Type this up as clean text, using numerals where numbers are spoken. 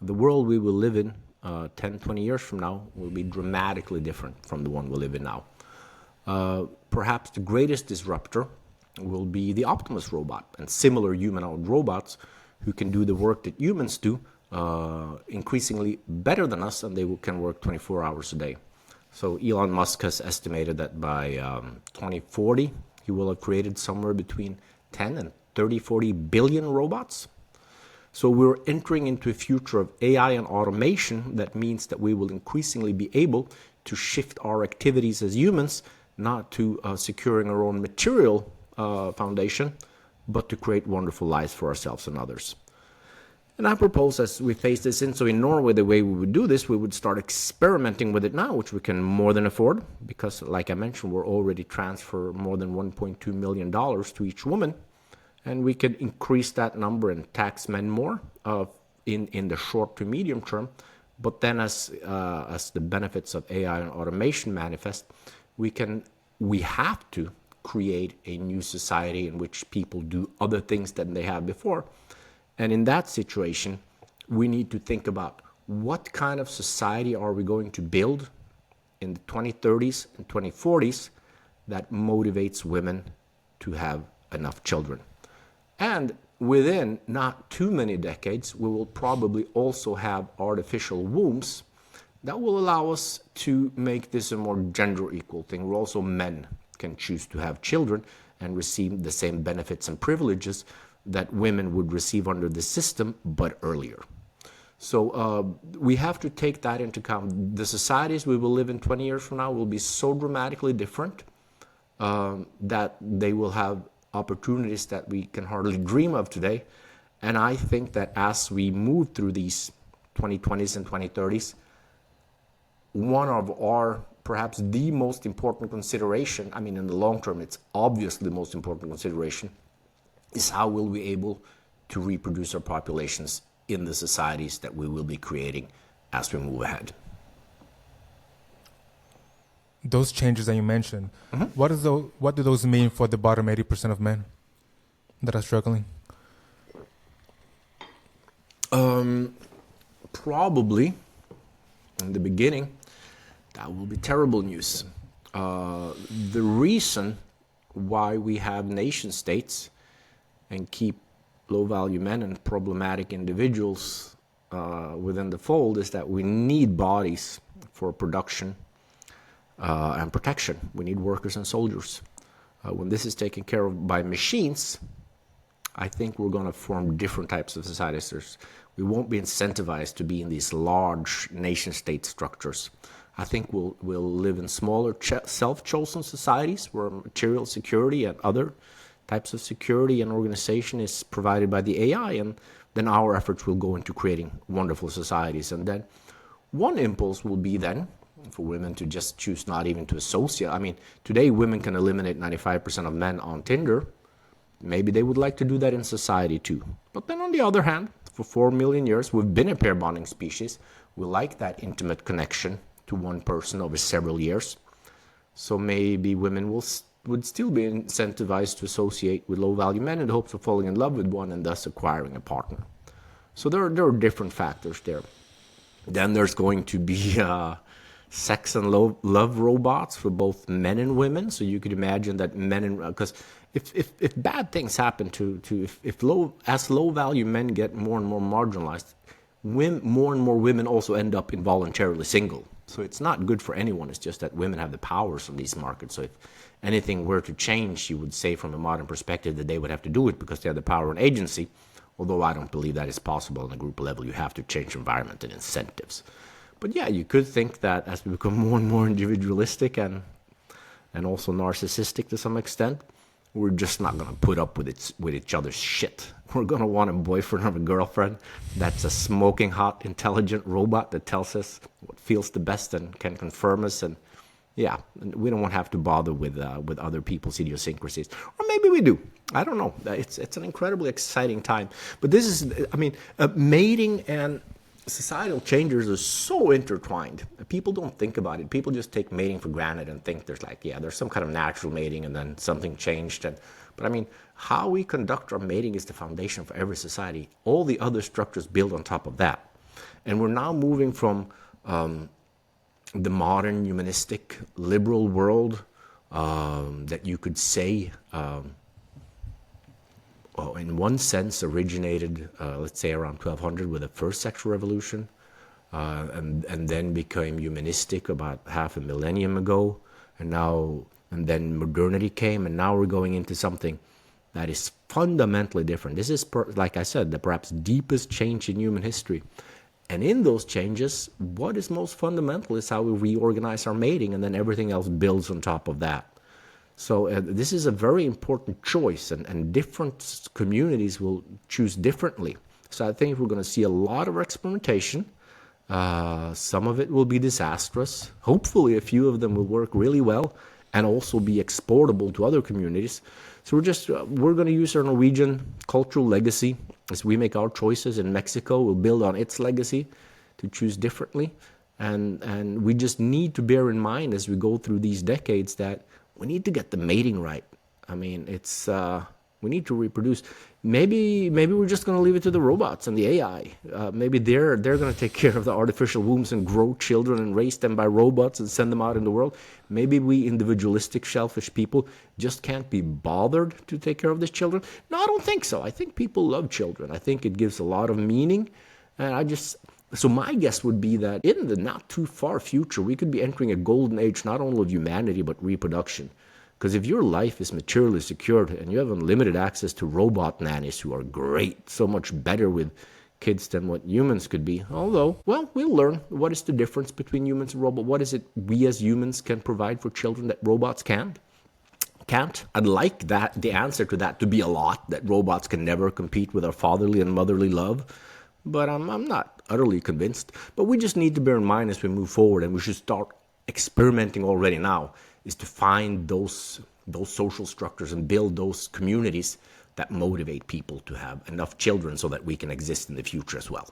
the world we will live in 10, 20 years from now will be dramatically different from the one we live in now. Perhaps the greatest disruptor will be the Optimus robot and similar humanoid robots who can do the work that humans do increasingly better than us, and they can work 24 hours a day. So Elon Musk has estimated that by 2040, he will have created somewhere between 10 and 30, 40 billion robots. So we're entering into a future of AI and automation that means that we will increasingly be able to shift our activities as humans, not to securing our own material foundation, but to create wonderful lives for ourselves and others. And I propose, as we phase this in, so in Norway, the way we would do this, we would start experimenting with it now, which we can more than afford, because like I mentioned, we're already transfer more than $1.2 million to each woman. And we could increase that number and tax men more in the short to medium term. But then as the benefits of AI and automation manifest, we have to create a new society in which people do other things than they have before. And in that situation, we need to think about what kind of society are we going to build in the 2030s and 2040s that motivates women to have enough children. And within not too many decades, we will probably also have artificial wombs that will allow us to make this a more gender equal thing, where also men can choose to have children and receive the same benefits and privileges that women would receive under the system, but earlier. So we have to take that into account. The societies we will live in 20 years from now will be so dramatically different that they will have opportunities that we can hardly dream of today. And I think that as we move through these 2020s and 2030s, one of our, perhaps the most important consideration, I mean, in the long term, it's obviously the most important consideration, is how will we able to reproduce our populations in the societies that we will be creating as we move ahead. Those changes that you mentioned, what do those mean for the bottom 80% of men that are struggling? Probably, in the beginning, that will be terrible news. The reason why we have nation states and keep low-value men and problematic individuals within the fold is that we need bodies for production and protection. We need workers and soldiers. When this is taken care of by machines, I think we're going to form different types of societies. We won't be incentivized to be in these large nation-state structures. I think we'll live in smaller self-chosen societies where material security and other types of security and organization is provided by the AI, and then our efforts will go into creating wonderful societies. And then one impulse will be then for women to just choose not even to associate. I mean, today women can eliminate 95% of men on Tinder. Maybe they would like to do that in society too. But then on the other hand, for 4 million years, we've been a pair bonding species. We like that intimate connection to one person over several years. So maybe women would still be incentivized to associate with low-value men in the hopes of falling in love with one and thus acquiring a partner. So there are different factors there. Then there's going to be sex and love robots for both men and women. So you could imagine that men and because if bad things happen if low-value men get more and more marginalized, more and more women also end up involuntarily single. So it's not good for anyone. It's just that women have the powers of these markets. So if anything were to change, you would say from a modern perspective that they would have to do it because they have the power and agency. Although I don't believe that is possible on a group level. You have to change environment and incentives. But yeah, you could think that as we become more and more individualistic and also narcissistic to some extent, we're just not going to put up with each other's shit. We're going to want a boyfriend or a girlfriend that's a smoking hot, intelligent robot that tells us what feels the best and can confirm us. And yeah, we don't want to have to bother with other people's idiosyncrasies. Or maybe we do. I don't know. It's an incredibly exciting time. But this is, I mean, mating and societal changes are so intertwined. People don't think about it. People just take mating for granted and think there's some kind of natural mating and then something changed. But I mean, how we conduct our mating is the foundation for every society. All the other structures build on top of that. And we're now moving from the modern humanistic liberal world that you could say in one sense originated, let's say, around 1200 with the first sexual revolution, and then became humanistic about half a millennium ago, and then modernity came, and now we're going into something that is fundamentally different. This is, like I said, the perhaps deepest change in human history. And in those changes, what is most fundamental is how we reorganize our mating, and then everything else builds on top of that. So this is a very important choice, and different communities will choose differently. So I think we're going to see a lot of experimentation. Some of it will be disastrous. Hopefully a few of them will work really well and also be exportable to other communities. So we're going to use our Norwegian cultural legacy as we make our choices. In Mexico, we'll build on its legacy to choose differently. And we just need to bear in mind as we go through these decades that we need to get the mating right. I mean, we need to reproduce. Maybe we're just going to leave it to the robots and the AI. Maybe they're going to take care of the artificial wombs and grow children and raise them by robots and send them out in the world. Maybe we individualistic, selfish people just can't be bothered to take care of these children. No, I don't think so. I think people love children. I think it gives a lot of meaning. And so my guess would be that in the not too far future, we could be entering a golden age, not only of humanity, but reproduction. Because if your life is materially secured and you have unlimited access to robot nannies who are great, so much better with kids than what humans could be, although, well, we'll learn what is the difference between humans and robots. What is it we as humans can provide for children that robots can't? I'd like the answer to that to be a lot, that robots can never compete with our fatherly and motherly love. But I'm not utterly convinced. But we just need to bear in mind as we move forward, and we should start experimenting already now, is to find those social structures and build those communities that motivate people to have enough children so that we can exist in the future as well.